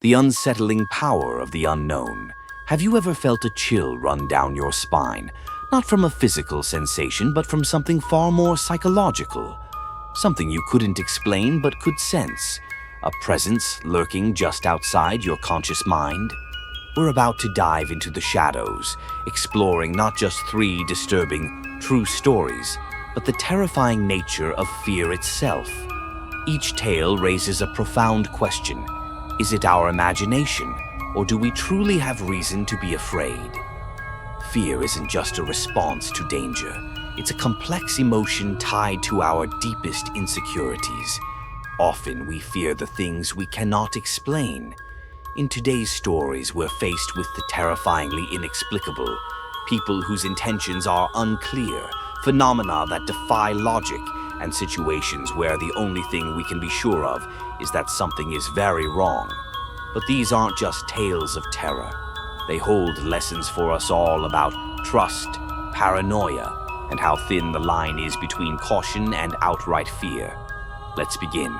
The unsettling power of the unknown. Have you ever felt a chill run down your spine? Not from a physical sensation, but from something far more psychological. Something you couldn't explain but could sense. A presence lurking just outside your conscious mind. We're about to dive into the shadows, exploring not just three disturbing, true stories, but the terrifying nature of fear itself. Each tale raises a profound question. Is it our imagination, or do we truly have reason to be afraid? Fear isn't just a response to danger. It's a complex emotion tied to our deepest insecurities. Often we fear the things we cannot explain. In today's stories, we're faced with the terrifyingly inexplicable, people whose intentions are unclear, phenomena that defy logic, and situations where the only thing we can be sure of is that something is very wrong. But these aren't just tales of terror. They hold lessons for us all about trust, paranoia, and how thin the line is between caution and outright fear. Let's begin.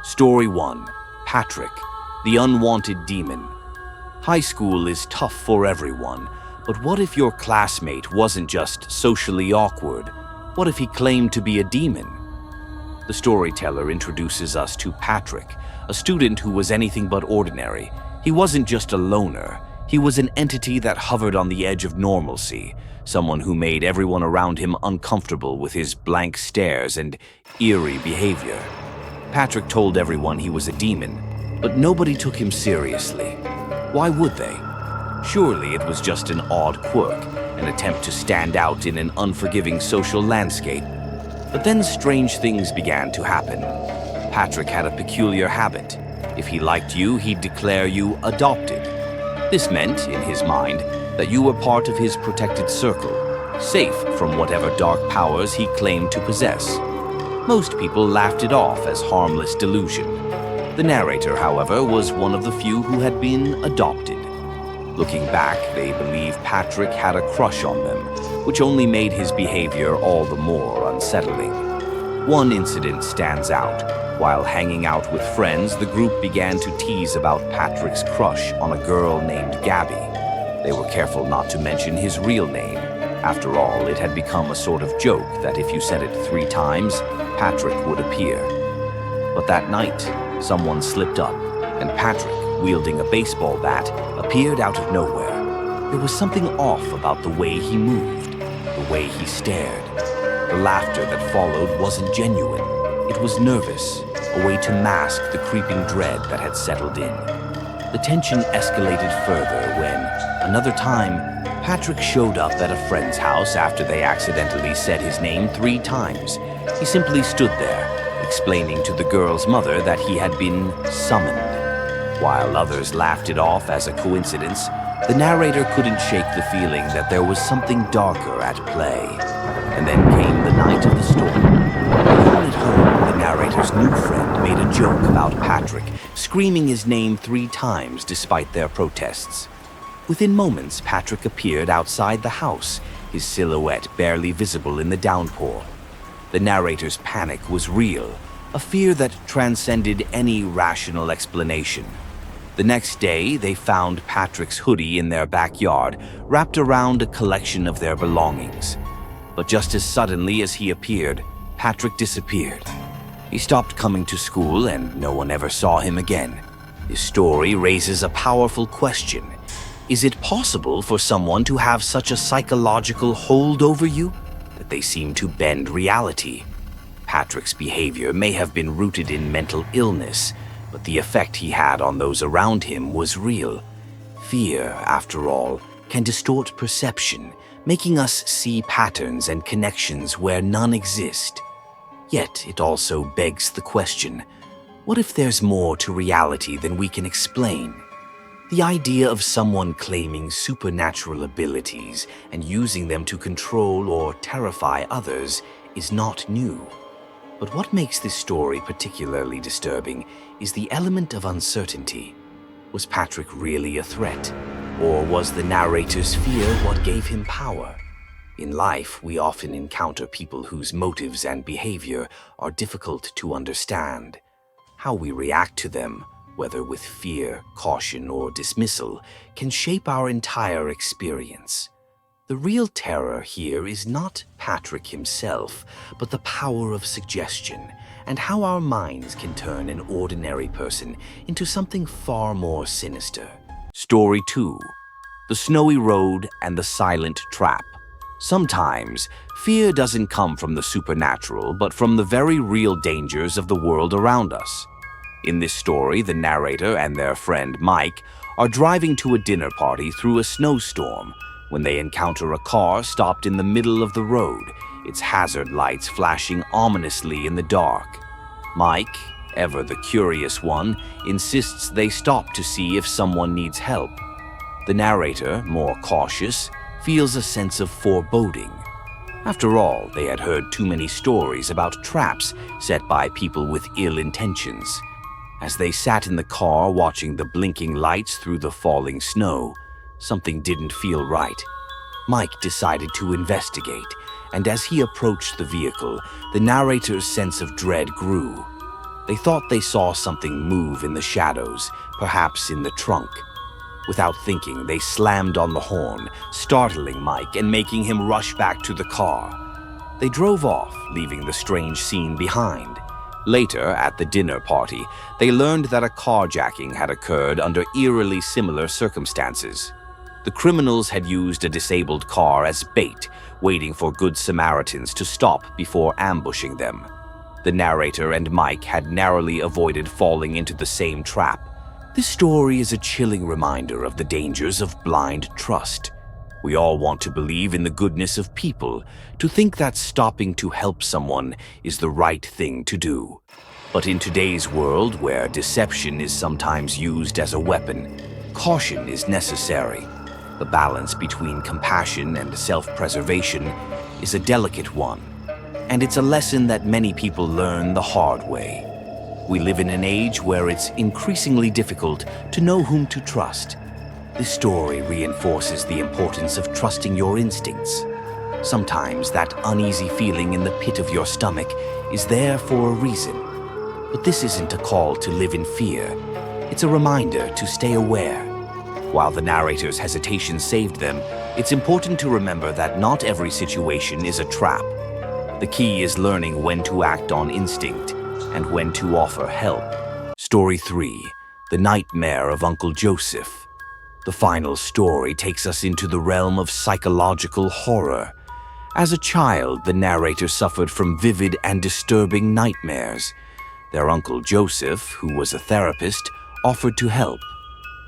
Story 1. Patrick, the Unwanted Demon. High school is tough for everyone, but what if your classmate wasn't just socially awkward? What if he claimed to be a demon? The storyteller introduces us to Patrick, a student who was anything but ordinary. He wasn't just a loner. He was an entity that hovered on the edge of normalcy, someone who made everyone around him uncomfortable with his blank stares and eerie behavior. Patrick told everyone he was a demon, but nobody took him seriously. Why would they? Surely it was just an odd quirk, an attempt to stand out in an unforgiving social landscape. But then strange things began to happen. Patrick had a peculiar habit. If he liked you, he'd declare you adopted. This meant, in his mind, that you were part of his protected circle, safe from whatever dark powers he claimed to possess. Most people laughed it off as harmless delusion. The narrator, however, was one of the few who had been adopted. Looking back, they believe Patrick had a crush on them, which only made his behavior all the more unsettling. One incident stands out. While hanging out with friends, the group began to tease about Patrick's crush on a girl named Gabby. They were careful not to mention his real name. After all, it had become a sort of joke that if you said it 3 times, Patrick would appear. But that night, someone slipped up, and Patrick, wielding a baseball bat, appeared out of nowhere. There was something off about the way he moved, the way he stared. The laughter that followed wasn't genuine. It was nervous, a way to mask the creeping dread that had settled in. The tension escalated further when, another time, Patrick showed up at a friend's house after they accidentally said his name 3 times. He simply stood there, explaining to the girl's mother that he had been summoned. While others laughed it off as a coincidence, the narrator couldn't shake the feeling that there was something darker at play. And then came the night of the storm. Alone at home, the narrator's new friend made a joke about Patrick, screaming his name 3 times despite their protests. Within moments, Patrick appeared outside the house, his silhouette barely visible in the downpour. The narrator's panic was real, a fear that transcended any rational explanation. The next day, they found Patrick's hoodie in their backyard, wrapped around a collection of their belongings. But just as suddenly as he appeared, Patrick disappeared. He stopped coming to school and no one ever saw him again. This story raises a powerful question. Is it possible for someone to have such a psychological hold over you that they seem to bend reality? Patrick's behavior may have been rooted in mental illness, but the effect he had on those around him was real. Fear, after all, can distort perception, making us see patterns and connections where none exist. Yet it also begs the question, what if there's more to reality than we can explain? The idea of someone claiming supernatural abilities and using them to control or terrify others is not new. But what makes this story particularly disturbing is the element of uncertainty. Was Patrick really a threat? Or was the narrator's fear what gave him power? In life, we often encounter people whose motives and behavior are difficult to understand. How we react to them, whether with fear, caution, or dismissal, can shape our entire experience. The real terror here is not Patrick himself, but the power of suggestion and how our minds can turn an ordinary person into something far more sinister. Story 2. The Snowy Road and the Silent Trap. Sometimes, fear doesn't come from the supernatural, but from the very real dangers of the world around us. In this story, the narrator and their friend Mike are driving to a dinner party through a snowstorm when they encounter a car stopped in the middle of the road, its hazard lights flashing ominously in the dark. Mike, ever the curious one, insists they stop to see if someone needs help. The narrator, more cautious, feels a sense of foreboding. After all, they had heard too many stories about traps set by people with ill intentions. As they sat in the car watching the blinking lights through the falling snow, something didn't feel right. Mike decided to investigate, and as he approached the vehicle, the narrator's sense of dread grew. They thought they saw something move in the shadows, perhaps in the trunk. Without thinking, they slammed on the horn, startling Mike and making him rush back to the car. They drove off, leaving the strange scene behind. Later, at the dinner party, they learned that a carjacking had occurred under eerily similar circumstances. The criminals had used a disabled car as bait, waiting for good Samaritans to stop before ambushing them. The narrator and Mike had narrowly avoided falling into the same trap. This story is a chilling reminder of the dangers of blind trust. We all want to believe in the goodness of people, to think that stopping to help someone is the right thing to do. But in today's world, where deception is sometimes used as a weapon, caution is necessary. The balance between compassion and self-preservation is a delicate one, and it's a lesson that many people learn the hard way. We live in an age where it's increasingly difficult to know whom to trust. This story reinforces the importance of trusting your instincts. Sometimes that uneasy feeling in the pit of your stomach is there for a reason. But this isn't a call to live in fear. It's a reminder to stay aware. While the narrator's hesitation saved them, it's important to remember that not every situation is a trap. The key is learning when to act on instinct and when to offer help. Story 3. The Nightmare of Uncle Joseph. The final story takes us into the realm of psychological horror. As a child, the narrator suffered from vivid and disturbing nightmares. Their Uncle Joseph, who was a therapist, offered to help.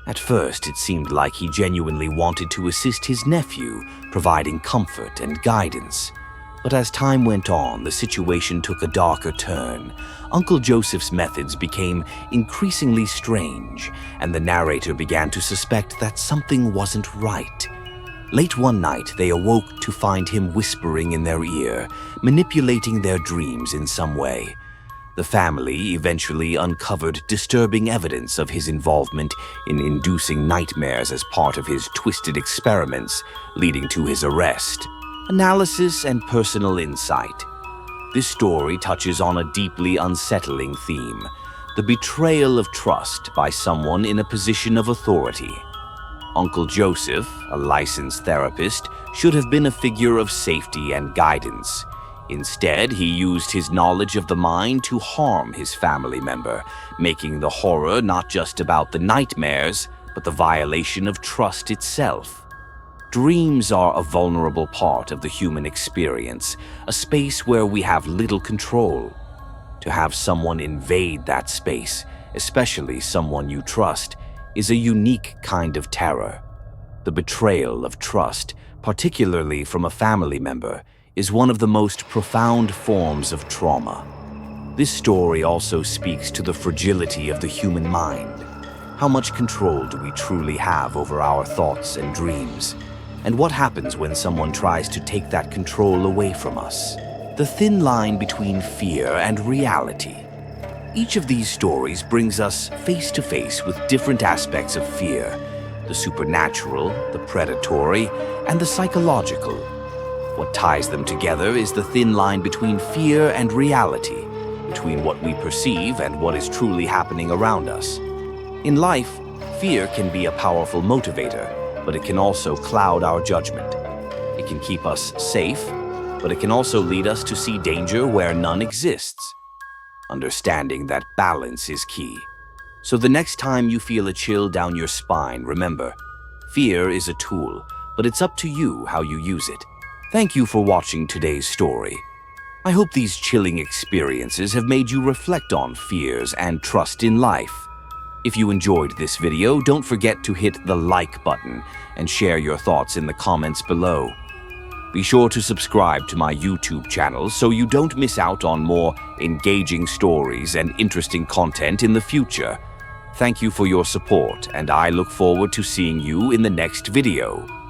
At first, it seemed like he genuinely wanted to assist his nephew, providing comfort and guidance. But as time went on, the situation took a darker turn. Uncle Joseph's methods became increasingly strange, and the narrator began to suspect that something wasn't right. Late one night, they awoke to find him whispering in their ear, manipulating their dreams in some way. The family eventually uncovered disturbing evidence of his involvement in inducing nightmares as part of his twisted experiments, leading to his arrest. Analysis and personal insight. This story touches on a deeply unsettling theme: the betrayal of trust by someone in a position of authority. Uncle Joseph, a licensed therapist, should have been a figure of safety and guidance. Instead, he used his knowledge of the mind to harm his family member, making the horror not just about the nightmares, but the violation of trust itself. Dreams are a vulnerable part of the human experience, a space where we have little control. To have someone invade that space, especially someone you trust, is a unique kind of terror. The betrayal of trust, particularly from a family member, is one of the most profound forms of trauma. This story also speaks to the fragility of the human mind. How much control do we truly have over our thoughts and dreams? And what happens when someone tries to take that control away from us? The thin line between fear and reality. Each of these stories brings us face to face with different aspects of fear: the supernatural, the predatory, and the psychological. What ties them together is the thin line between fear and reality, between what we perceive and what is truly happening around us. In life, fear can be a powerful motivator, but it can also cloud our judgment. It can keep us safe, but it can also lead us to see danger where none exists. Understanding that balance is key. So the next time you feel a chill down your spine, remember, fear is a tool, but it's up to you how you use it. Thank you for watching today's story. I hope these chilling experiences have made you reflect on fears and trust in life. If you enjoyed this video, don't forget to hit the like button and share your thoughts in the comments below. Be sure to subscribe to my YouTube channel so you don't miss out on more engaging stories and interesting content in the future. Thank you for your support, and I look forward to seeing you in the next video.